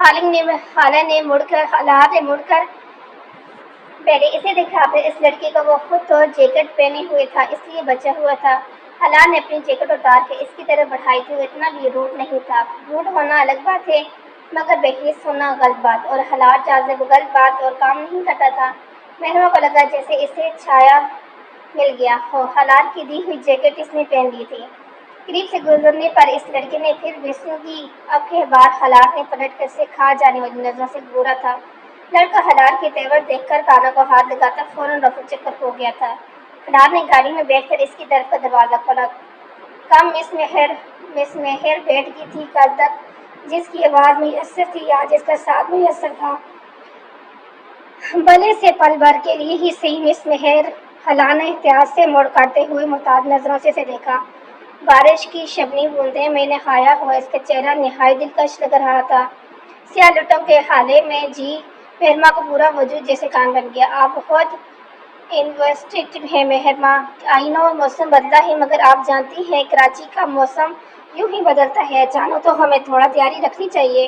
خالہ نے مڑ کر حالات نے مڑ کر پہلے اسے دیکھا، پھر اس لڑکے کو۔ وہ خود تو جیکٹ پہنے ہوئے تھا، اس لیے بچا ہوا تھا۔ حالات نے اپنی جیکٹ اتار کے اس کی طرف بڑھائی تھی۔ وہ اتنا بھی روڈ نہیں تھا، روڈ ہونا الگ بات ہے مگر بحیث ہونا غلط بات، اور حالات جاذب غلط بات اور کام نہیں کرتا تھا۔ مہرما کو لگا جیسے اسے چھایا مل گیا ہو، حالات کی دی ہوئی جیکٹ اس نے پہن لی تھی۔ قریب سے گزرنے پر اس لڑکے نے پھر بسم کی اب کے بعد حالات نے پلٹ کر اسے کھا جانے والی نظروں سے گھورا تھا۔ لڑکا حالات کے تیور دیکھ کر کانوں کو ہاتھ لگاتا فوراً رفو چکر ہو گیا تھا۔ حالات نے گاڑی میں بیٹھ کر اس کی طرف کا دروازہ کھولا۔ کم مس مہر بیٹھ گئی تھی، کل تک جس کی آواز میسر تھی آج اس کا ساتھ میسر تھا۔ بلے سے پل بھر کے لیے ہی صحیح مس مہر۔ حالات نے احتیاط سے مڑ کاٹتے ہوئے محتاط نظروں سے اسے دیکھا۔ بارش کی شبنی بوندیں میں نہایا ہوا اس کا چہرہ نہایت دلکش لگ رہا تھا۔ سیاہ لٹوں کے حالے میں جی مہرما کو پورا وجود جیسے کان بن گیا۔ آپ بہت انویسٹیڈ ہیں مہرما۔ آئی نو موسم بدلا ہے مگر آپ جانتی ہیں کراچی کا موسم یوں ہی بدلتا ہے، جانو تو ہمیں تھوڑا تیاری رکھنی چاہیے۔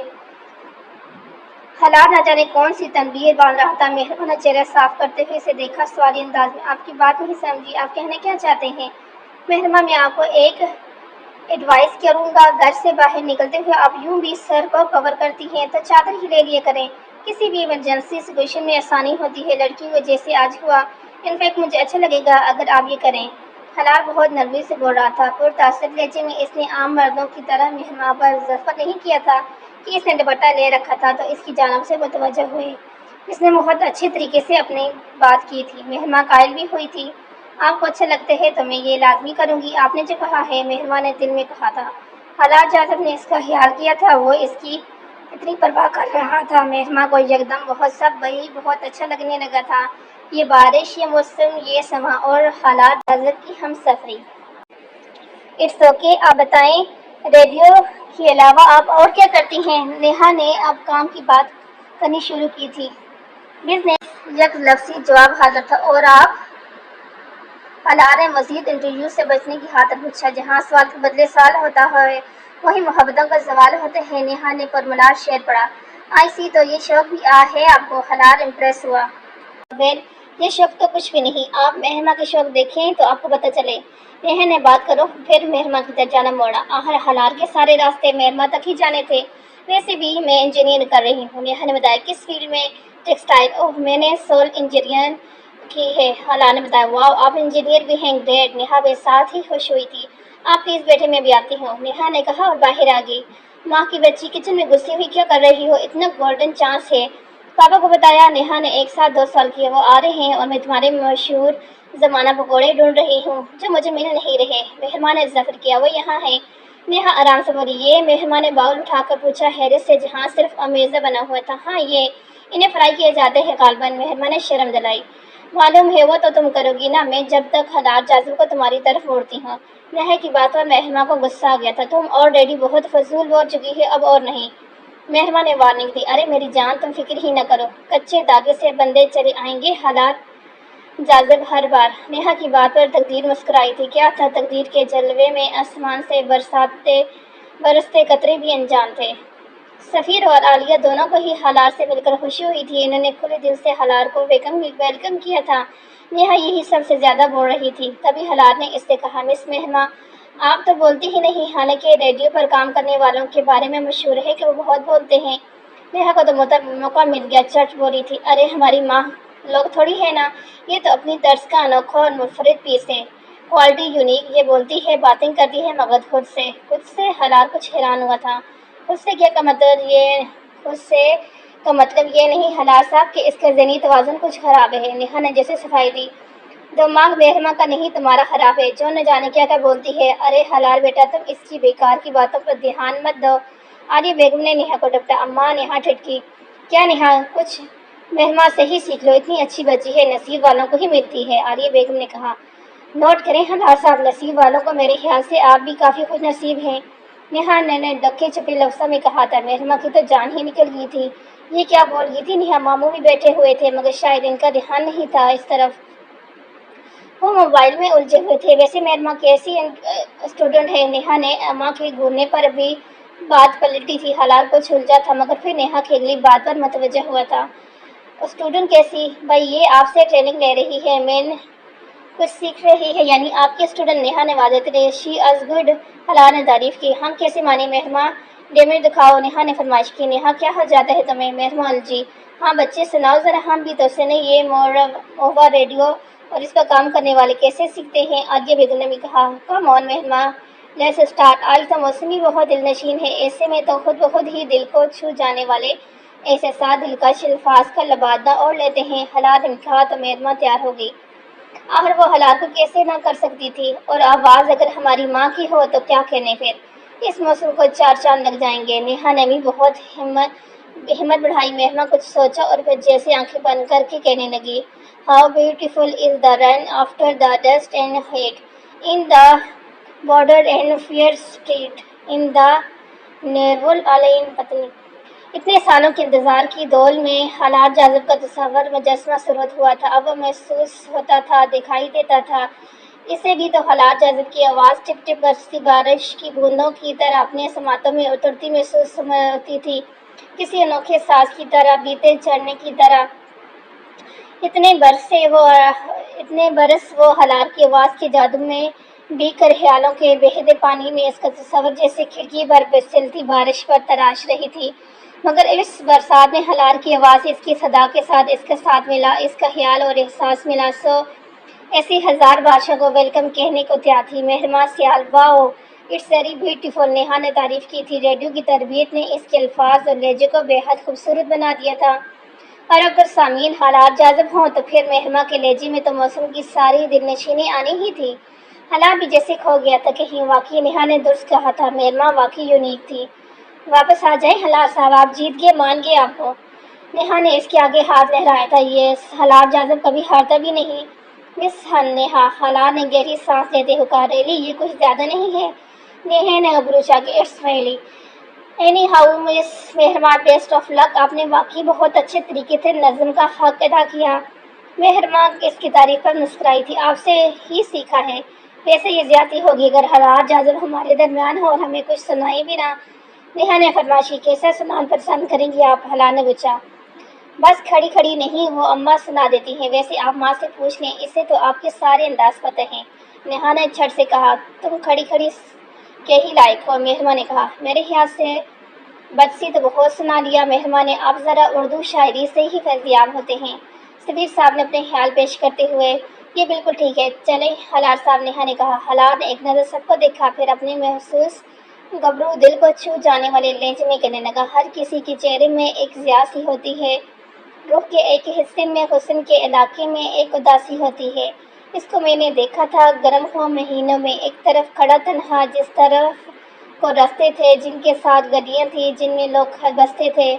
حالات نہ جانے کون سی تنبیہ باندھ رہا تھا۔ مہرما نے چہرہ صاف کرتے ہوئے اسے دیکھا سوالی انداز میں۔ آپ کی بات نہیں سمجھی، آپ کہنا کیا چاہتے ہیں؟ مہرما میں آپ کو ایک ایڈوائز کروں گا، گھر سے باہر نکلتے ہوئے آپ یوں بھی سر کو کور کرتی ہیں تو چادر ہی لے لیا کریں، کسی بھی ایمرجنسی سچویشن میں آسانی ہوتی ہے۔ لڑکی کو جیسے آج ہوا، انفیکٹ مجھے اچھا لگے گا اگر آپ یہ کریں۔ حالات بہت نرمی سے بول رہا تھا، پرتاثر لہجے میں۔ اس نے عام مردوں کی طرح مہرما پر ظفر نہیں کیا تھا کہ اس نے دوپٹہ لے رکھا تھا تو اس کی جانب سے متوجہ ہوئی۔ اس نے بہت اچھے طریقے سے اپنی بات کی تھی۔ مہرما قائل بھی ہوئی تھی، آپ کو اچھا لگتا ہے تو میں یہ لازمی کروں گی، آپ نے جو کہا ہے۔ مہرما نے دل میں کہا تھا، حالات جاذب نے اس کا خیال کیا تھا، وہ اس کی اتنی پرواہ کر رہا تھا۔ مہرما کو یکدم بہت سب وہی بہت اچھا لگنے لگا تھا، یہ بارش، یہ موسم، یہ سما اور حالات جاذب کی ہم سفری۔ اٹس اوکے، آپ بتائیں ریڈیو کے علاوہ آپ اور کیا کرتی ہیں؟ نیہا نے اب کام کی بات کرنی شروع کی تھی۔ بزنس، یک لفظی جواب حاضر تھا۔ اور آپ؟ حالات نے مزید انٹرویو سے بچنے کی خاطر پوچھا۔ جہاں سوال کے بدلے سوال ہوتا ہے وہیں محبتوں کا زوال ہوتا ہے۔ نیہا نے پرملار شعر پڑھا۔ آئی سی، تو یہ شوق بھی ہے آپ کو؟ حالات امپریس ہوا۔ ویل، یہ شوق تو کچھ بھی نہیں، آپ مہرما کے شوق دیکھیں تو آپ کو پتہ چلے۔ نیہا نے بات کرو پھر مہرما کی طرف جانا موڑا۔ آخر حالات کے سارے راستے مہرما تک ہی جانے تھے۔ ویسے بھی میں انجینئر کر رہی ہوں۔ نیہا نے بتایا، کس فیلڈ میں؟ ٹیکسٹائل۔ اوہ، میں نے سول انجینئر کی ہے۔ حالات نے بتایا، واو، آپ انجینئر بھی ہیں، گریٹ۔ نیہا بھی ساتھ ہی خوش ہوئی تھی۔ آپ پلیز بیٹھے، میں بھی آتی ہوں، نیہا نے کہا اور باہر آ گئی۔ ماں کی بچی کچن میں گھسی ہوئی کیا کر رہی ہو؟ اتنا گولڈن چانس ہے۔ پاپا کو بتایا؟ نیہا نے 1 سال 2 سال کیا، وہ آ رہے ہیں اور میں تمہارے مشہور زمانہ پکوڑے ڈھونڈ رہی ہوں جو مجھے مل نہیں رہے۔ مہرما نے ذکر کیا، وہ یہاں ہیں۔ نیہا آرام سے بولی، یہ؟ مہرما نے باؤل اٹھا کر پوچھا حیرت سے، جہاں صرف امیزہ بنا ہوا تھا۔ ہاں، یہ انہیں فرائی کیے جاتے ہیں غالباً۔ مہرما نے شرم دلائی۔ معلوم ہے، وہ تو تم کرو گی نا، میں جب تک حالات جاذب کو تمہاری طرف موڑتی ہوں۔ نیہا کی بات پر مہرما کو غصہ آ گیا تھا۔ تم آلریڈی بہت فضول بول چکی ہے، اب اور نہیں۔ مہرما نے وارننگ دی۔ ارے میری جان، تم فکر ہی نہ کرو، کچے دھاگے سے بندھے چلے آئیں گے حالات جاذب ہر بار۔ نیہا کی بات پر تقدیر مسکرائی تھی۔ کیا تھا تقدیر کے جلوے میں؟ آسمان سے برستے قطرے بھی انجان تھے۔ سفیر اور عالیہ دونوں کو ہی حالات سے مل کر خوشی ہوئی تھی۔ انہوں نے کھلے دل سے حالات کو ویلکم کیا تھا۔ نیہا یہی سب سے زیادہ بول رہی تھی۔ تبھی حالات نے اس سے کہا، مس مہرما، آپ تو بولتی ہی نہیں، حالانکہ ریڈیو پر کام کرنے والوں کے بارے میں مشہور ہے کہ وہ بہت بولتے ہیں۔ نیہا کو تو موقع مل گیا، چٹ بولی تھی، ارے ہماری ماں لوگ تھوڑی ہے نا، یہ تو اپنی طرز کا انوکھا اور منفرد پیس ہے، کوالٹی یونیک۔ یہ بولتی ہے، باتیں کرتی ہے مگر خود سے حالات کچھ حیران ہوا تھا۔ خود سے کیا کا مطلب یہ نہیں حالات صاحب کہ اس کا ذہنی توازن کچھ خراب ہے۔ نیہا نے جیسے صفائی دی، دماغ مہرما کا نہیں تمہارا خراب ہے، جو نہ جانے کیا بولتی ہے۔ ارے حالات بیٹا، تم اس کی بیکار کی باتوں پر دھیان مت دو۔ عالیہ بیگم نے نیہا کو ڈپٹا۔ اماں، نیہا ٹھٹکی۔ کیا نیہا، کچھ مہرما سے ہی سیکھ لو، اتنی اچھی بچی ہے، نصیب والوں کو ہی ملتی ہے۔ عالیہ بیگم نے کہا، نوٹ کریں حالات صاحب، نصیب والوں کو، میرے خیال سے آپ بھی کافی خوش نصیب ہیں۔ نیہا نے ڈکے چپے لفظوں میں کہا تھا۔ مہرما کی تو جان ہی نکل گئی تھی۔ یہ کیا بول گئی تھی؟ نیہا، ماموں بھی بیٹھے ہوئے تھے مگر شاید ان کا دھیان نہیں تھا اس طرف، وہ موبائل میں الجھے ہوئے تھے۔ ویسے مہرما کیسی اسٹوڈنٹ ہے؟ نیہا نے اماں کے گھورنے پر بھی بات پلٹی تھی، حالات کو سلجھا تھا، مگر پھر نیہا کی اگلی بات پر متوجہ ہوا تھا۔ اسٹوڈنٹ کیسی؟ بھائی یہ آپ سے ٹریننگ لے رہی ہے، مین کچھ سیکھ رہی ہے یعنی آپ کی اسٹوڈنٹ؟ نیہا نے واضح طرح شی از گڈ حلا نے تعریف کی۔ ہم کیسے مانیں مہرما؟ ڈیمو دکھاؤ، نیہا نے فرمائش کی۔ نیہا کیا ہو جاتا ہے تمہیں؟ مہرما الجھی۔ ہاں بچے سناؤ ذرا، ہم بھی تو سنیں، یہ مووا ریڈیو اور اس پر کام کرنے والے کیسے سیکھتے ہیں؟ عالیہ بیگم نے بھی کہا۔ کم آن مہرما، لیٹس اسٹارٹ۔ آج تو موسم ہی بہت دل نشین ہے، ایسے میں تو خود بخود ہی دل کو چھو جانے والے احساسات دلکش الفاظ کا تبادلہ اور لیتے ہیں۔ حلا نے کہا تو مہرما تیار ہو گئی۔ آخر وہ حلا کو کیسے نہ کر سکتی تھی، اور آواز اگر ہماری ماں کی ہو تو کیا کہنے پھر، اس موسم کو 4 چاند لگ جائیں گے۔ نیہا نے بھی بہت ہمت بڑھائی۔ مہرما کچھ سوچا اور پھر جیسے آنکھیں بند کر کے کہنے لگی، how beautiful is the run after the dust and heat in the border and fair street in the narrow lane پتنی۔ اتنے سالوں کے انتظار کی دول میں حالات جاذب کا تصور مجسمہ صورت ہوا تھا، اب وہ محسوس ہوتا تھا، دکھائی دیتا تھا۔ اسے بھی تو حالات جاذب کی آواز ٹپ ٹپ برستی بارش کی بوندوں کی طرح اپنے سماعتوں میں اترتی محسوس ہوتی تھی، کسی انوکھے ساز کی طرح، بیتے چڑھنے کی طرح۔ اتنے برس وہ حالات کی آواز کے جادو میں بھیگ کر خیالوں کے بہتے پانی میں اس کا تصور جیسے کھڑکی پر پھسلتی بارش پر تراش رہی تھی، مگر اس برسات میں حلال کی آواز اس کی صدا کے ساتھ اس کا ساتھ ملا، اس کا خیال اور احساس ملا، سو ایسی ہزار بادشاہ کو ویلکم کہنے کو تیار تھی۔ مہرما سیال، واؤ اٹس ویری بیوٹیفل، نیہا نے تعریف کی تھی۔ ریڈیو کی تربیت نے اس کے الفاظ اور لہجے کو بے حد خوبصورت بنا دیا تھا، اور اگر سامعین حالات جاذب ہوں تو پھر مہرما کے لہجے میں تو موسم کی ساری دل نشینی آنی ہی تھی۔ حلا بھی جیسے کھو گیا تھا کہیں، واقعی نیہا نے درست کہا تھا، مہرما واقعی یونیک تھی۔ واپس آ جائیں حلا صاحب، آپ جیت گئے، مان گئے آپ کو۔ نیہا نے اس کے آگے ہاتھ لہرایا تھا، یہ حالات جاذب کبھی ہارتا بھی نہیں۔ مس نیہا، حلا نے گہری سانس لیتے ہوئے کہا، ریلی یہ کچھ زیادہ نہیں ہے؟ نیہا نے ابرو چاکے، it's really any how miss مہرما، بیسٹ آف لک، آپ نے واقعی بہت اچھے طریقے سے نظم کا حق ادا کیا۔ مہرما اس کی تعریف پر مسکرائی تھی، آپ سے ہی سیکھا ہے۔ ویسے یہ زیادتی ہوگی اگر حالات جاذب ہمارے درمیان ہو اور ہمیں کچھ سنائی بھی نہ۔ نیہا نے فرمائش کی، کیسا سنانا پسند کریں گی آپ؟ حلا نے پوچھا۔ بس کھڑی کھڑی نہیں، وہ اماں سنا دیتی ہیں، ویسے آپ ماں سے پوچھ لیں، اسے تو آپ کے سارے انداز پتہ ہیں۔ نیہا نے جھٹ سے کہا، تم کھڑی کھڑی کے ہی لائق ہو۔ مہرما نے کہا، میرے خیال سے بدسی تو بہت سنا لیا۔ مہرما نے، آپ ذرا اردو شاعری سے ہی فیضیاب ہوتے ہیں۔ سفیر صاحب نے اپنے خیال پیش کرتے ہوئے، یہ بالکل ٹھیک ہے، چلیں حلال صاحب، نیہا نے کہا۔ حلال نے ایک نظر سب کو دیکھا، پھر اپنے محسوس گبرو دل کو چھو جانے والے لہجے میں کہنے لگا، ہر کسی کے چہرے میں ایک ضیاء سی ہوتی ہے، روح کے ایک حصے میں حسن کے علاقے میں ایک اداسی ہوتی ہے۔ اس کو میں نے دیکھا تھا گرم خوں مہینوں میں، ایک طرف کھڑا تنہا، جس طرف کو راستے تھے، جن کے ساتھ گلیاں تھیں جن میں لوگ بستے تھے،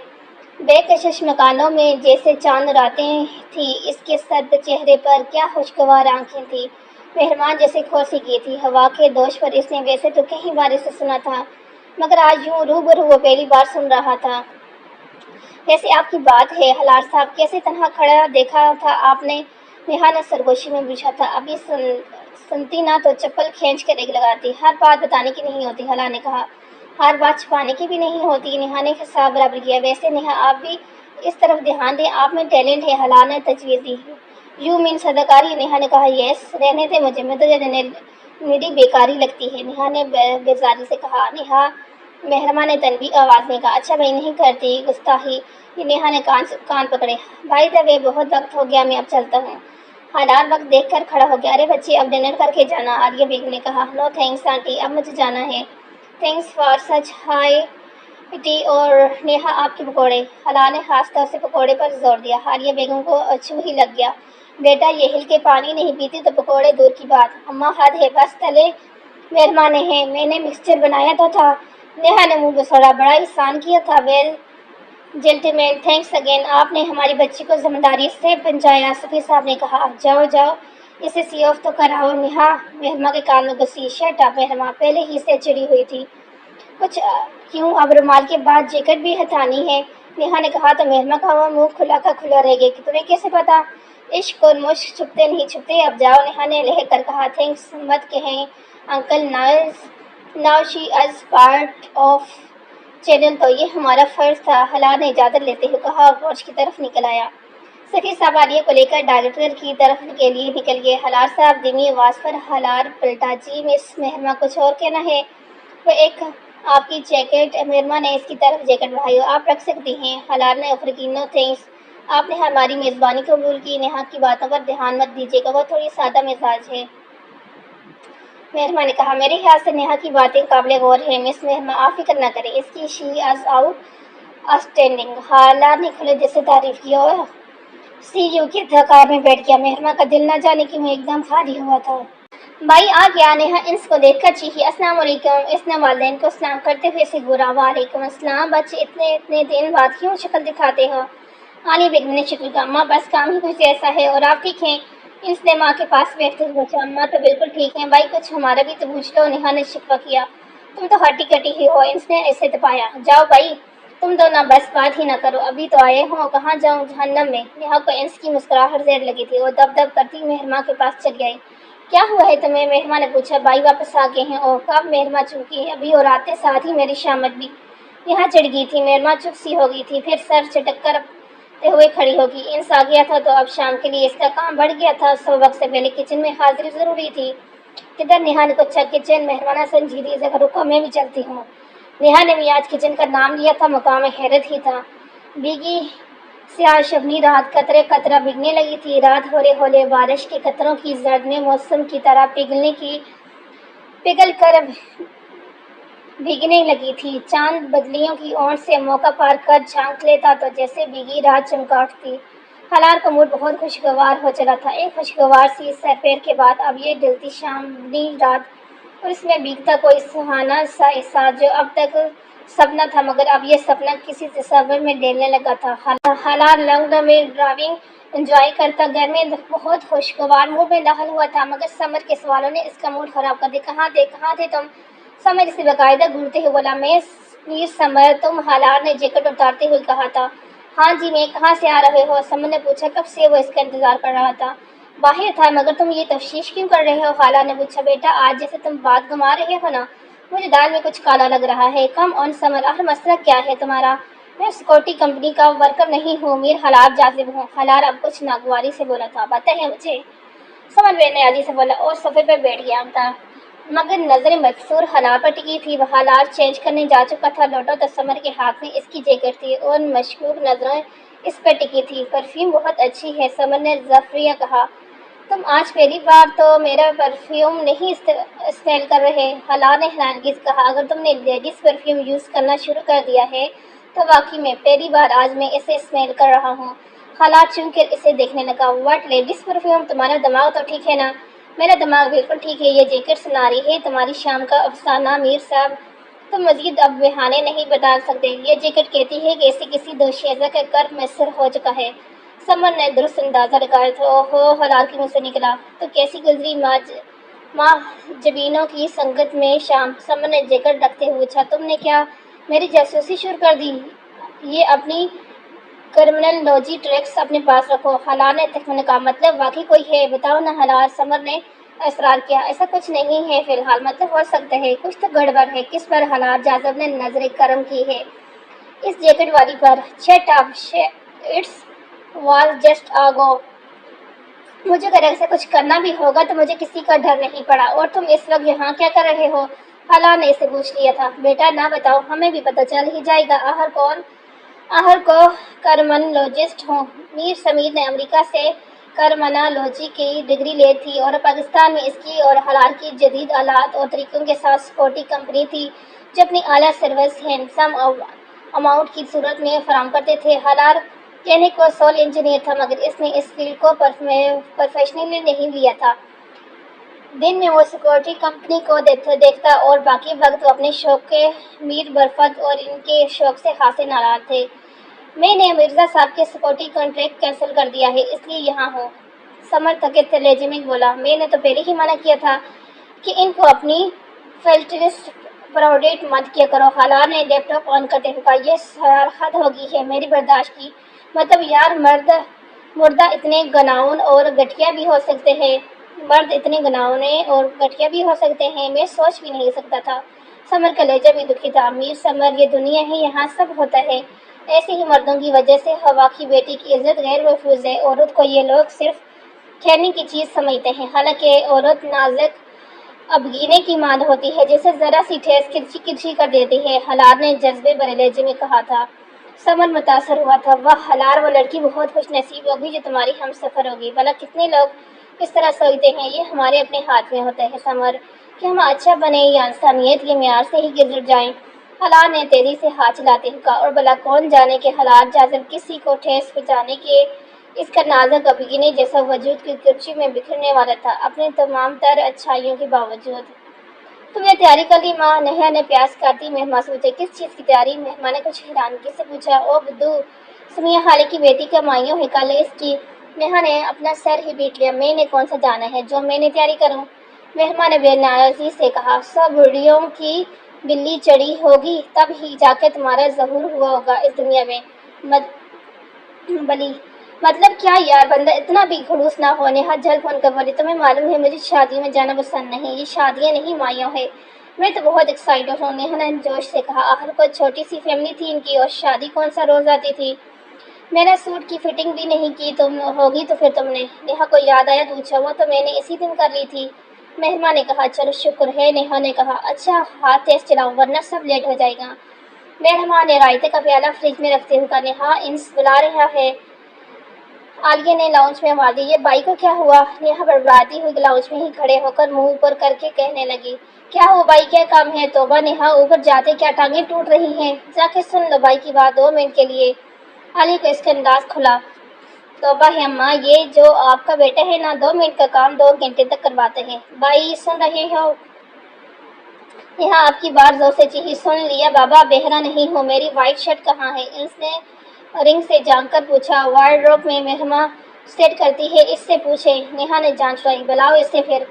بے کشش مکانوں میں جیسے چاند راتیں تھیں اس کے سرد چہرے پر، کیا خوشگوار آنکھیں تھیں۔ مہرما جیسے کھوسی گئی تھی، ہوا کے دوش پر اس نے ویسے تو کئی بار اسے سنا تھا، مگر آج یوں روبرو وہ پہلی بار سن رہا تھا۔ ویسے آپ کی بات ہے حلال صاحب، کیسے تنہا کھڑا دیکھا تھا آپ نے؟ نیہا نے سرگوشی میں پوچھا تھا۔ ابھی سنتی نہ تو چپل کھینچ کر ایک لگاتی، ہر بات بتانے کی نہیں ہوتی، حلا نے کہا۔ ہر بات چھپانے کی بھی نہیں ہوتی، نیہا نے حساب برابر کیا۔ ویسے نیہا آپ بھی اس طرف دھیان دیں، آپ میں ٹیلنٹ ہے، حلا نے تجویز دی۔ You mean صدقاری؟ نیہا نے کہا، یس، رہنے دے مجھے میری بیکاری لگتی ہے، نیہا نے بیزاری سے کہا۔ نیہا، مہرما نے تنبیہ آواز میں کہا، اچھا میں نہیں کرتی گستاخی۔ نیہا نے کان پکڑے، بائی دا وے بہت وقت ہو گیا، میں اب چلتا ہوں۔ حالات وقت دیکھ کر کھڑا ہو گیا، ارے بچے اب ڈنر کر کے جانا، عالیہ بیگم نے کہا۔ نو تھینکس آنٹی، اب مجھے جانا ہے۔ Thanks for such high T اور نیہا آپ کے پکوڑے۔ حلا نے خاص طور سے پکوڑے پر زور دیا، عالیہ بیگم کو اچھو ہی لگ گیا، بیٹا یہ ہل کے پانی نہیں پیتی تو پکوڑے دور کی بات، اماں حد ہے، بس تلے مہرما نے ہیں، میں نے مکسچر بنایا تھا۔ نیہا نے منہ بسوڑا، بڑا احسان کیا تھا، ویل جینٹلمین تھینکس اگین، آپ نے ہماری بچی کو ذمہ داری سے بچایا، سفیر صاحب نے کہا۔ جاؤ جاؤ اسے سی آف تو کراؤ۔ نیہا مہرما کے کان میں گھسی، شٹ اپ مہرما، پہلے ہی سے چڑی ہوئی تھی، کچھ کیوں اب رومال کے بعد جیکٹ بھی ہٹانی ہے؟ نیہا نے کہا تو مہرما کا وہ منہ کھلا کا کھلا رہ گیا کہ تمہیں کیسے پتا؟ عشق اور مشق چھپتے نہیں چھپتے، اب جاؤ، نیہا نے لہر کر کہا۔ تھینکس مت کہیں uncle, now she is part of channel تو یہ ہمارا فرض تھا، حلال نے اجازت لیتے ہوئے کہا اور پورچ کی طرف نکل آیا۔ سفیر صاحب عالیہ کو لے کر ڈائریکٹر کی طرف کے لیے نکل گئے۔ حلال صاحب دھیمی آواز پر حلال پلٹا، جی مس مہرما کچھ اور کہنا ہے؟ وہ ایک آپ کی جیکٹ، مہرما نے اس کی طرف جیکٹ بڑھائی، آپ رکھ سکتی ہیں۔ حلال نے افر کی، نو تھینکس، آپ نے ہماری میزبانی قبول کی، نیہا کی باتوں پر دھیان مت دیجیے گا، وہ تھوڑی سادہ مزاج ہے۔ مہرما نے کہا، میرے خیال سے نیہا کی باتیں قابل غور ہیں مس مہرما، آپ فکر نہ کریں اس کی، شی از آؤٹ اسٹینڈنگ۔ حلال نے کھلے دل سے تعریف کی اور سی یو کے کار میں بیٹھ گیا۔ مہرما کا دل نہ جانے کیوں ایک دم خالی ہوا تھا۔ بھائی آ گیا، نیہا انس کو دیکھ کر چیخی، السلام علیکم۔ اس نے والدین کو سلام کرتے ہوئے اسے گھورا، وعلیکم السلام، بچے اتنے دن بعد کیوں شکل دکھاتے ہو؟ عالیہ بیگم نے شکل کا، اماں بس کام ہی کچھ ایسا ہے، اور آپ ٹھیک ہیں؟ انس نے ماں کے پاس بیٹھتے ہوئے پوچھا، اماں تو بالکل ٹھیک ہیں، بھائی کچھ ہمارا بھی تو پوچھ لو، نیہا نے شکوہ کیا۔ تم تو ہٹی کٹی ہی ہو، انس نے اسے تپایا، جاؤ بھائی تم دونوں بس بات ہی نہ کرو، ابھی تو آئے ہو، کہاں جاؤں؟ جہنم میں۔ نیہا کو انس کی مسکراہٹ زیر لگی تھی، وہ دب دب کرتی مہرما کے پاس چلی آئی۔ کیا ہوا ہے تمہیں؟ مہرما نے پوچھا، بھائی واپس آ گئے ہیں۔ اوہ کب؟ مہرما چونکی ابھی اور آتے ساتھ ہی میری شامت بھی یہاں چڑھ گئی تھی۔ مہرما چپ سی ہو گئی تھی، پھر سر چٹک کرتے ہوئے کھڑی ہوگی، انس آ گیا تھا تو اب شام کے لیے اس کا کام بڑھ گیا تھا، صبح وقت سے پہلے کچن میں حاضری ضروری تھی۔ کدھر؟ نیہا نے پوچھا، کچن؟ مہربانہ سنجیدگی سے، رکو میں بھی چلتی ہوں۔ نیہا نے بھی آج کچن کا نام لیا تھا، مقام حیرت ہی تھا۔ بھیگی سیاہ شبنی رات قطرے قطرہ بھیگنے لگی تھی، رات ہولے ہولے بارش کے قطروں کی زرد میں موسم کی طرح پگھل کر بھیگنے لگی تھی۔ چاند بدلیوں کی اونٹ سے موقع پار کر جھانک لیتا تو جیسے بھیگی رات چمکا اٹھتی۔ حلال کا موڈ بہت خوشگوار ہو چلا تھا، ایک خوشگوار سی سیر پیر کے بعد اب یہ ڈلتی شامنی رات اور اس میں بھیگتا کوئی سہانا سا احساس جو اب تک سپنا تھا، مگر اب یہ سپنا کسی تصور میں ڈھلنے لگا تھا۔ حلال لانگ میں ڈرائیونگ انجوائے کرتا گھر میں بہت خوشگوار موڈ میں داخل ہوا تھا، مگر سمر کے سوالوں نے اس کا موڈ خراب کر دیا۔ کہاں تھے تم؟ سمر اسے باقاعدہ گھورتے ہوئے بولا، میر سمر تم؟ حلال نے جیکٹ اتارتے ہوئے کہا تھا۔ ہاں جی میں، کہاں سے آ رہے ہو؟ سمر نے پوچھا، کب سے وہ اس کا انتظار کر رہا تھا۔ باہر تھا، مگر تم یہ تفتیش کیوں کر رہے ہو؟ حلال نے پوچھا، بیٹا آج جیسے تم بات گما رہے ہو نا، مجھے دال میں کچھ کالا لگ رہا ہے۔ کم آن سمر، آخر مسئلہ کیا ہے تمہارا؟ میں سیکورٹی کمپنی کا ورکر نہیں ہوں، میر حلال جازب ہوں۔ حلال اب کچھ ناگواری سے بولا تھا، بتائیں مجھے۔ سمر بے نیازی سے بولا اور صفحے پر بیٹھ گیا تھا، مگر نظریں مکسور حلال پر ٹکی تھی۔ وہ حلال چینج کرنے جا چکا تھا، لوٹا تو سمر کے ہاتھ میں اس کی جیکٹ تھی اور مشکوک نظریں اس پر ٹکی تھی۔ پرفیوم بہت اچھی ہے، سمر نے ذعفریہ کہا۔ تم آج پہلی بار تو میرا پرفیوم نہیں اسمیل کر رہے؟ حلال نے حیرانگی سے کہا، اگر تم نے لیڈیز پرفیوم یوز کرنا شروع کر دیا ہے تو واقعی میں پہلی بار آج میں اسے اسمیل کر رہا ہوں۔ حلال چون کر اسے دیکھنے لگا، واٹ لیڈیز پرفیوم؟ تمہارا دماغ تو ٹھیک ہے نا؟ میرا دماغ بالکل ٹھیک ہے، یہ جیکٹ سنا رہی ہے تمہاری شام کا افسانہ میر صاحب، تم مزید اب بہانے نہیں بتا سکتے، یہ جیکٹ کہتی ہے کہ اسے کسی دوشیزہ کا قرب میسر ہو چکا ہے۔ سمر نے درست اندازہ لگایا تھا، اوہو، حلال کے منہ سے نکلا، تو کیسی گزری ماہ جبینوں کی سنگت میں شام؟ سمر نے جیکٹ رکھتے ہوئے پوچھا، تم نے کیا میری جاسوسی شروع کر دی؟ یہ اپنی کرمنالوجی ٹریکس اپنے پاس رکھو۔ حلال نے تخمینہ کہا، مطلب واقعی کوئی ہے؟ بتاؤ نا حلال، سمر نے اصرار کیا۔ ایسا کچھ نہیں ہے فی الحال، مطلب ہو سکتا ہے، کچھ تو گڑبڑ ہے۔ کس پر؟ حلال جازب نے نظر کرم کی ہے اس جیکٹ والی پر۔ Shut up, it's was just a go. مجھے اگر ایسا کچھ کرنا بھی ہوگا تو مجھے کسی کا ڈر نہیں پڑا، اور تم اس وقت یہاں کیا کر رہے ہو؟ حلال نے اسے پوچھ لیا تھا، بیٹا نہ بتاؤ ہمیں بھی پتہ چل ہی جائے گا، آخر کو کرمنالوجسٹ ہوں۔ میر سمیر نے امریکہ سے کرمنالوجی کی ڈگری لی تھی اور پاکستان میں اس کی اور حلال کی جدید آلات اور طریقوں کے ساتھ سیکورٹی کمپنی تھی جو اپنی اعلیٰ سروس ہینڈسم اماؤنٹ کی صورت میں فراہم کرتے تھے۔ حلال کہنے کو سول انجینئر تھا، مگر اس نے اس فیلڈ کو پروفیشنلی نہیں لیا تھا۔ دن میں وہ سیکورٹی کمپنی کو دیکھتا اور باقی وقت وہ اپنے شوق کے میر برفت اور ان کے شوق سے خاصے ناراض تھے۔ میں نے مرزا صاحب کے سیکورٹی کانٹریکٹ کینسل کر دیا ہے، اس لیے یہاں ہوں۔ سمر تھکے لہجے میں بولا، میں نے تو پہلے ہی منع کیا تھا کہ ان کو اپنی فلٹرسٹ پروڈکٹ مت کیا کرو۔ حلال نے لیپ ٹاپ آن کرتے ہوئے کہا، یہ حد ہو گئی ہے میری برداشت کی، مطلب یار مردہ اتنے گناؤن اور گٹھیا بھی ہو سکتے ہیں، مرد اتنے گناؤنے اور گٹھیا بھی ہو سکتے ہیں، میں سوچ بھی نہیں سکتا تھا۔ سمر کا لہجہ بھی دکھی تھا۔ میر سمر، یہ دنیا ہے، یہاں سب ہوتا ہے۔ ایسے ہی مردوں کی وجہ سے ہوا کی بیٹی کی عزت غیر محفوظ ہے۔ عورت کو یہ لوگ صرف کھیلنے کی چیز سمجھتے ہیں، حالانکہ عورت نازک ابگینے کی ماد ہوتی ہے، جسے ذرا سی ٹھیس کرچھی کر دیتی ہے۔ ہلار نے جذبے بھرے لہجے میں کہا تھا۔ سمر متاثر ہوا تھا۔ واہ ہلار، وہ لڑکی بہت خوش نصیب ہوگی جو تمہاری ہم سفر ہوگی۔ بھلا کتنے لوگ اس طرح سوچتے ہیں۔ یہ ہمارے اپنے ہاتھ میں ہوتا ہے سمر، کہ ہم اچھا بنیں یا انسانیت کے معیار سے ہی گر جائیں۔ ہلار نے تیزی سے ہاتھ چلاتے ہوئے کہا، اور بھلا کون جانے کہ ہلار جازب کسی کو ٹھیس پہنچانے کے اس کا نازک ابگینے جیسا وجود کی کرچی میں بکھرنے والا تھا، اپنے تمام تر اچھائیوں کے باوجود۔ تم نے تیاری کر لی ماں؟ نیہا نے پیاس کرتی مہماں سے پوچھا۔ کس چیز کی تیاری؟ مہماں نے کچھ حیرانگی سے پوچھا۔ او بدو، سمیہ خالے کی بیٹی کا مائیوں ہے کل، اس کی۔ نیہا نے اپنا سر ہی پیٹ لیا۔ میں نے کون سا جانا ہے جو میں نے تیاری کروں؟ مہماں نے بے نیازی سے کہا، 100 بوڑھیوں کی بلی چڑھی ہوگی تب ہی جا کے تمہارا ظہور ہوا ہوگا اس دنیا میں۔ بلی مطلب کیا یار، بندہ اتنا بھی خڑوس نہ ہو۔ نیہا جلد فون کر بولی، تمہیں معلوم ہے مجھے شادیوں میں جانا پسند نہیں، یہ شادیاں نہیں مائیوں ہے۔ میں تو بہت ایکسائٹڈ ہوں، نیہا نے جوش سے کہا۔ آخر کوئی چھوٹی سی فیملی تھی ان کی، اور شادی کون سا روز آتی تھی۔ میں نے سوٹ کی فٹنگ بھی نہیں کی تم ہوگی تو پھر تم نے؟ نیہا کو یاد آیا تو پوچھا، وہ تو میں نے اسی دن کر لی تھی۔ مہماں نے کہا، چلو شکر ہے۔ نیہا نے کہا، اچھا ہاتھ تیز چلاؤ ورنہ سب لیٹ ہو جائے گا۔ مہماں نے رائتے کا پیالہ فریج میں رکھتے ہوئے کہا، نیہا انس بلا رہا ہے۔ عالیہ نے لاؤنج میں آواز دی، یہ بائی کو کیا ہوا؟ نیہا بڑبڑاتی ہوئی لاؤنج میں ہی کھڑے ہو کر منہ اوپر کر کے کہنے لگی، کیا ہوا بائی، کیا کام ہے؟ توبہ نیہا، اوپر جاتے کیا ٹانگیں ٹوٹ رہی ہیں؟ جا کے سن لو بائی کی بات 2 منٹ کے لیے۔ عالیہ کو اس کا انداز کھلا۔ توبہ ہے اماں، یہ جو آپ کا بیٹا ہے نا، 2 منٹ کا کام 2 گھنٹے تک کرواتا ہے۔ بائی سن رہے ہو؟ نیہا آپ کی بات زور سے چیخی، سن لیا بابا، بہرا نہیں ہو۔ میری وائٹ شرٹ کہاں ہے؟ انس نے رنگ سے جھانک کر پوچھا۔ وارڈروب میں مہماں سیٹ کرتی ہے، اس سے پوچھیں۔ نیہا نے جان چھڑائی، بلاؤ اسے پھر۔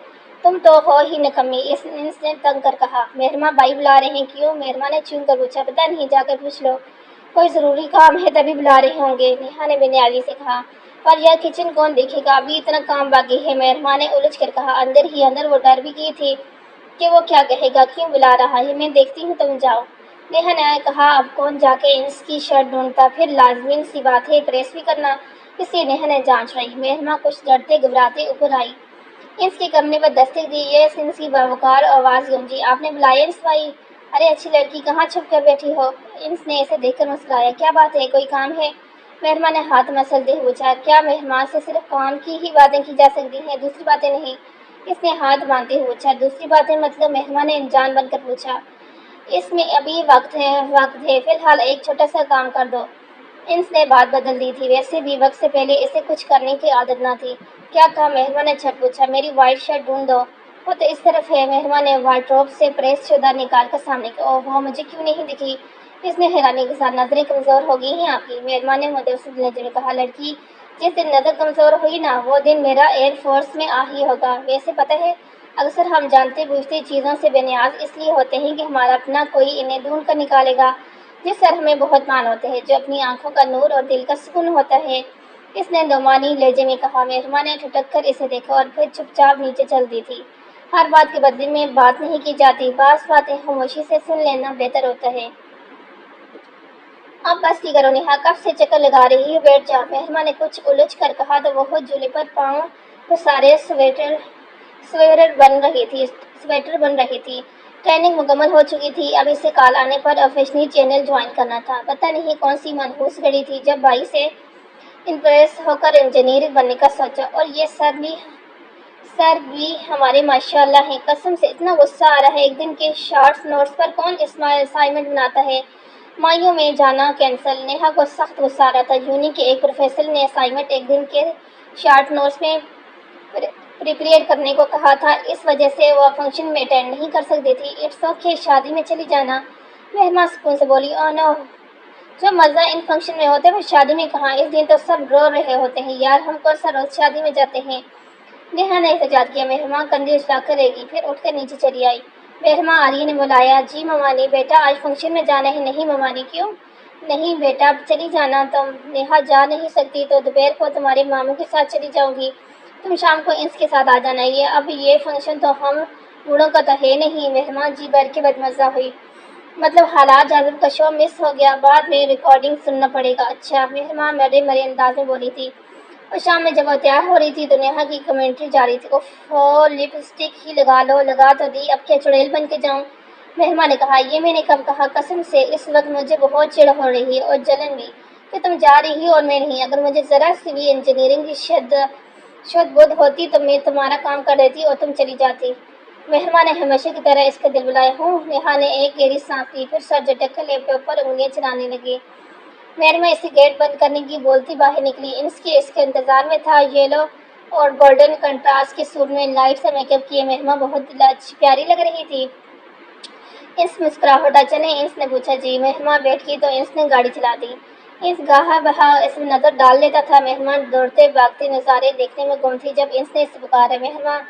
تم تو ہو ہی نکمی، انس نے تنگ کر کہا۔ مہماں بائی بلا رہے ہیں، کیوں؟ مہماں نے چون کر پوچھا، پتہ نہیں، جا کر پوچھ لو۔ کوئی ضروری کام ہے تبھی بلا رہے ہوں گے، نیہا نے بے نیازی سے کہا۔ پر یار کچن کون دیکھے گا، ابھی اتنا کام باقی ہے، مہماں نے الجھ کر کہا۔ اندر ہی اندر وہ ڈر بھی کی تھی کہ وہ کیا کہے گا، کیوں بلا رہا ہے، میں دیکھتی ہوں، تم جاؤ۔ نیہا نے کہا، اب کون جا کے انس کی شرٹ ڈھونڈتا، پھر لازمی سی بات ہے پریس بھی کرنا، اس لیے نیہا نے جان چھڑائی۔ مہماں کچھ ڈرتے گھبراتے اوپر آئی، انس کے کمرے پر دستک دی۔ یہ انس کی باوقار آواز گونجی، آپ نے بلایا انس بھائی؟ ارے اچھی لڑکی، کہاں چھپ کر بیٹھی ہو؟ انس نے اسے دیکھ کر مسکرایا۔ کیا بات ہے، کوئی کام ہے؟ مہماں نے ہاتھ مسلتے ہوئے پوچھا۔ کیا مہمان سے صرف کام کی ہی باتیں کی جا سکتی ہیں، دوسری باتیں نہیں؟ اس نے ہاتھ باندھتے ہوئے پوچھا۔ دوسری باتیں مطلب؟ مہمان نے جان بن کر پوچھا۔ اس میں ابھی وقت ہے، فی الحال ایک چھوٹا سا کام کر دو۔ انس نے بات بدل دی تھی، ویسے بھی وقت سے پہلے اسے کچھ کرنے کی عادت نہ تھی۔ کیا کہا؟ مہمان نے جھٹ پوچھا۔ میری وائٹ شرٹ ڈھونڈ دو، وہ تو اس طرف ہے۔ مہمان نے وارڈروب سے پریس شدہ نکال کر سامنے کی۔ اوہ، مجھے کیوں نہیں دکھی؟ اس نے حیرانی کے ساتھ، نظریں کمزور ہو گئی ہیں آپ کی؟ مہمان نے متوسط لہجے میں کہا۔ لڑکی، جس دن نظر کمزور ہوئی نا، وہ دن میرا ایئر فورس میں آ ہی ہوگا۔ ویسے پتہ ہے، اکثر ہم جانتے بوجھتے چیزوں سے بے نیاز اس لیے ہوتے ہیں کہ ہمارا اپنا کوئی انہیں ڈھونڈ کر نکالے گا جس پر ہمیں بہت مان ہوتے ہیں، جو اپنی آنکھوں کا نور اور دل کا سکون ہوتا ہے، اس نے دومانی لہجے میں کہا۔ مہمان نے ٹھٹک کر اسے دیکھا اور پھر چپ چاپ نیچے چل دی تھی۔ ہر بات کے بدلے میں بات نہیں کی جاتی، بعض باتیں خاموشی سے سن لینا بہتر ہوتا ہے۔ اب بس کی کرو نیہا، کب سے چکر لگا رہی ہے، بیٹھ جاؤ۔ مہمان نے کچھ الجھ کر کہا تو وہ جھولے پر پاؤں پسارے سویٹر بن رہی تھی۔ ٹریننگ مکمل ہو چکی تھی، اب اسے کال آنے پر افیشنی چینل جوائن کرنا تھا۔ پتہ نہیں کون سی منحوس گھڑی تھی جب بھائی سے امپریس ہو کر انجینئر بننے کا سوچا، اور یہ سر بھی ہمارے ماشاءاللہ ہیں۔ قسم سے اتنا غصہ آ رہا ہے، ایک دن کے شارٹ نوٹس پر کون اسائنمنٹ بناتا ہے؟ مائیوں میں جانا کینسل۔ نیہا کو سخت غصہ آ رہا تھا، یوں نہیں کہ ایک پروفیسر نے اسائنمنٹ ایک دن کے شارٹ نوٹس میں پریپیئر کرنے کو کہا تھا، اس وجہ سے وہ فنکشن میں اٹینڈ نہیں کر سکتی تھی۔ اٹس اوکے، شادی میں چلی جانا، مہمان سکون سے بولی۔ اوہ نو، جو مزہ ان فنکشن میں ہوتا ہے وہ شادی میں کہاں؟ اس دن تو سب رو رہے ہوتے ہیں یار، ہم کون سا روز شادی میں جاتے ہیں؟ نیہا نے احتجاج کیا۔ مہمان کندھے اچھلا کر رہ گئی، پھر اٹھ کر نیچے چلی آئی۔ مہمان عالیہ نے بلایا۔ جی ممانی، بیٹا آج فنکشن میں جانا ہے؟ نہیں ممانی، کیوں؟ نہیں بیٹا، چلی جانا تم۔ نیہا جا نہیں سکتی تو دوپہر کو تمہارے ماموں کے ساتھ چلی جاؤں گی، تم شام کو انس کے ساتھ آ جانا۔ اب یہ فنکشن تو ہم بوڑھوں کا تو ہے نہیں، مہرمان جی بھر کے بدمزہ ہوئی۔ مطلب حالات جاذب کا شو مس ہو گیا، بعد میں ریکارڈنگ سننا پڑے گا۔ اچھا، مہرمان مرے مرے انداز میں بولی تھی، اور شام میں جب وہ تیار ہو رہی تھی تو نیہا کی کمنٹری جاری تھی، اوفو لپسٹک ہی لگا لو، لگا تو دی، اب کیا چڑیل بن کے جاؤں؟ مہرمان نے کہا، یہ میں نے کب کہا، قسم سے اس وقت مجھے بہت چڑ ہو رہی ہے اور جلن بھی کہ تم جا رہی ہو اور میں نہیں۔ اگر مجھے ذرا سی بھی انجینئرنگ کی شدھ بدھ ہوتی تو میں تمہارا کام کر دیتی اور تم چلی جاتی۔ مہرمان نے ہمیشہ کی طرح اس کا دل بلایا۔ نیہا نے ایک گہری سانس لی، پھر سر جھٹک کر لیپ ٹاپ پر انگلیاں چلانے لگی۔ مہرمان اسے گیٹ بند کرنے کی بولتی باہر نکلی۔ اس کے انتظار میں تھا۔ یلو اور گولڈن کنٹراسٹ کے سوٹ میں لائٹ سے میک اپ کیے مہرمان بہت پیاری لگ رہی تھی۔ انس مسکرا اٹھا۔ چلیں؟ انس نے پوچھا۔ جی۔ مہرمان بیٹھ گئی تو انس نے گاڑی چلا دی۔ انس گاہا بہا اس میں نظر ڈال لیتا تھا۔ مہرمان دوڑتے بھاگتے نظارے دیکھنے میں گم تھی۔ جب انس نے اسے پکارا مہرمان،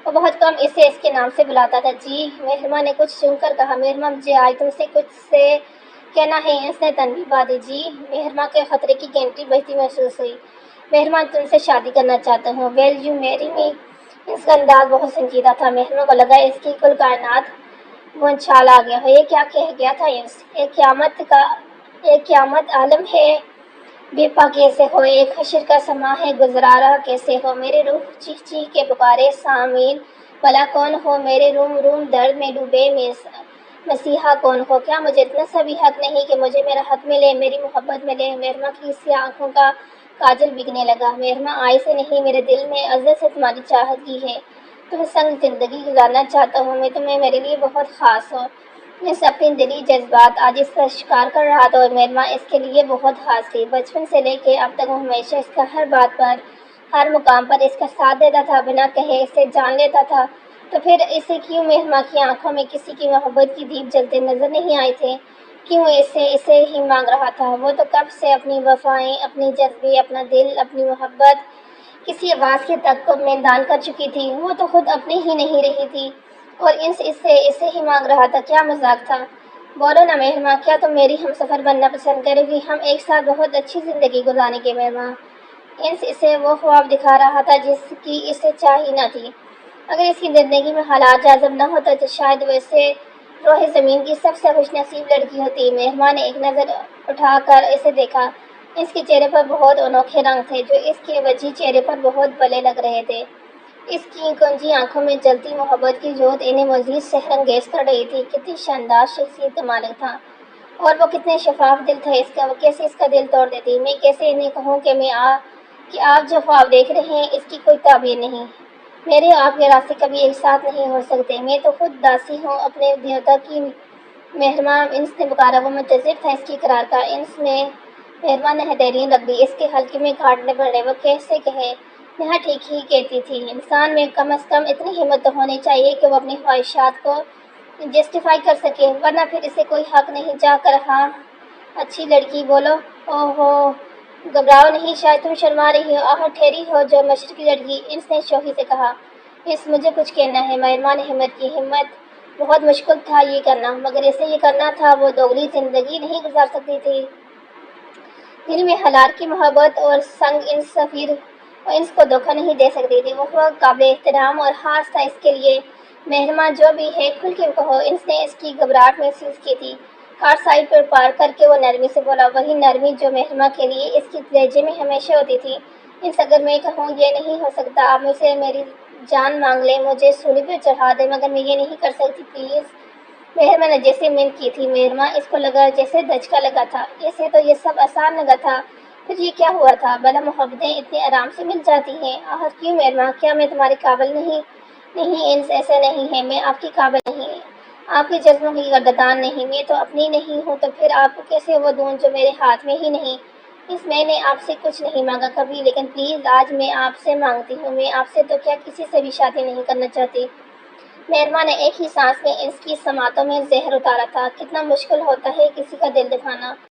وہ بہت کم اسے اس کے نام سے بلاتا تھا۔ جی؟ مہرمان نے کچھ چونک کر کہا۔ مہرمان، مجھے آج تم سے کچھ سے کہنا ہے۔ انس نے تنبیہ باندھی۔ جی؟ مہرمان کے خطرے کی گھنٹی بجتی محسوس ہوئی۔ مہرمان، تم سے شادی کرنا چاہتا ہوں۔ ول یو میری می؟ انس کا انداز بہت سنجیدہ تھا۔ مہرمان کو لگا اس کی کل کائنات بھونچال آ گیا ہو۔ یہ کیا کہہ گیا تھا انس؟ ایک قیامت عالم ہے بے پا کیسے ہو، ایک حشر کا سماں ہے گزارا کیسے ہو، میرے روح چیخ چیخ کے پکارے سامعین بھلا کون ہو، میرے روم روم درد میں ڈوبے مسیحا کون ہو، کیا مجھے اتنا سا بھی حق نہیں کہ مجھے میرا حق ملے، میری محبت ملے؟ مہرمان کی سیاہ آنکھوں کا کاجل بکنے لگا۔ مہرمان، آئی سے نہیں، میرے دل میں ازل سے تمہاری چاہت کی ہے، تم سنگ زندگی گزارنا چاہتا ہوں میں، تمہیں میرے لیے بہت خاص ہو۔ انس اپنی دلی جذبات آج اس کا شکار کر رہا تھا اور مہرمان اس کے لیے بہت خاص تھی۔ بچپن سے لے کے اب تک وہ ہمیشہ اس کا ہر بات پر، ہر مقام پر اس کا ساتھ دیتا تھا، بنا کہے اسے جان لیتا تھا، تو پھر اسے کیوں مہرمان کی آنکھوں میں کسی کی محبت کی دیپ جلتے نظر نہیں آئے تھے؟ کیوں اسے ہی مانگ رہا تھا؟ وہ تو کب سے اپنی وفائیں، اپنے جذبے، اپنا دل، اپنی محبت کسی آواز کے تک کو میدان کر چکی تھی۔ وہ تو خود اپنی ہی نہیں رہی تھی اور انس اسے ہی مانگ رہا تھا۔ کیا مذاق تھا؟ بولو نا مہرمان، کیا تم میری ہم سفر بننا پسند کرو گی؟ ہم ایک ساتھ بہت اچھی زندگی گزاریں گے مہرمان۔ انس اسے وہ خواب دکھا رہا تھا جس کی اسے چاہ ہی نہ تھی۔ اگر اس کی زندگی میں حالات جاذب نہ ہوتا تو شاید وہ اسے روح زمین کی سب سے خوش نصیب لڑکی ہوتی۔ مہرمان نے ایک نظر اٹھا کر اسے دیکھا۔ اس کے چہرے پر بہت انوکھے رنگ تھے جو اس کے وجیح چہرے پر بہت بھلے لگ رہے تھے۔ اس کی کنجی آنکھوں میں جلتی محبت کی جوت انہیں مزید سحر انگیز کر رہی تھی۔ کتنی شاندار شخصیت کا مالک تھا اور وہ کتنے شفاف دل تھا اس کا، وہ کیسے اس کا دل توڑ دیتی۔ میں کیسے انہیں کہوں کہ آپ جو خواب دیکھ رہے ہیں اس کی کوئی تعبیر نہیں، میرے اور آپ کے راستے کبھی ایک ساتھ نہیں ہو سکتے، میں تو خود داسی ہوں اپنے دیوتا کی۔ مہرمان، انس نے پکارا۔ وہ منتظر تھا اس کی اقرار کا۔ مہرمان نے ہتھیلیاں رکھ دی، اس کے حلقے میں کاٹنے پڑے۔ وہ کیسے کہے؟ نیہا ٹھیک ہی کہتی تھی، انسان میں کم از کم اتنی ہمت تو ہونی چاہیے کہ وہ اپنی خواہشات کو جسٹیفائی کر سکے، ورنہ پھر اسے کوئی حق نہیں۔ جا کر ہاں اچھی لڑکی بولو۔ اوہو، گھبراؤ نہیں، شاید تم شرما رہی ہو، آہو ٹھہری ہو جو مشرقی لڑکی، انس نے شوخی سے کہا۔ انس، مجھے کچھ کہنا ہے۔ مہرمان نے ہمت کی۔ ہمت بہت مشکل تھا یہ کرنا، مگر اسے یہ کرنا تھا۔ وہ دوگلی زندگی نہیں گزار سکتی تھی۔ دل میں ہلال کی محبت اور سنگ انس کو دھوکہ نہیں دے سکتی تھی۔ وہ قابل احترام اور خاص تھا اس کے لیے۔ مہرمان، جو بھی ہے کھل کے کہو۔ انس نے اس کی گھبراہٹ محسوس کی تھی۔ کار سائڈ پر پارک کر کے وہ نرمی سے بولا، وہی نرمی جو مہرمان کے لیے اس کی لہجے میں ہمیشہ ہوتی تھی۔ انس، اگر میں کہوں یہ نہیں ہو سکتا، آپ مجھ سے میری جان مانگ لیں، مجھے سولی پہ چڑھا دیں، مگر میں یہ نہیں کر سکتی پلیز۔ مہرمان نے جیسے منت کی تھی۔ مہرمان، اس کو لگا جیسے دھچکا لگا تھا۔ اسے تو یہ سب آسان لگا تھا، پھر یہ کیا ہوا تھا؟ بھلا محبتیں اتنے آرام سے مل جاتی ہیں؟ آخر کیوں مہرمان؟ کیا میں تمہارے قابل نہیں؟ نہیں انس، ایسا نہیں ہے، میں آپ کی قابل نہیں، آپ کے جذبوں کی قدردان نہیں، میں تو اپنی نہیں ہوں، تو پھر آپ کو کیسے وہ دوں جو میرے ہاتھ میں ہی نہیں؟ انس، میں نے آپ سے کچھ نہیں مانگا کبھی، لیکن پلیز آج میں آپ سے مانگتی ہوں، میں آپ سے تو کیا کسی سے بھی شادی نہیں کرنا چاہتی۔ مہرمان نے ایک ہی سانس میں انس کی سماعتوں میں زہر اتارا تھا۔ کتنا مشکل ہوتا ہے کسی کا دل دکھانا۔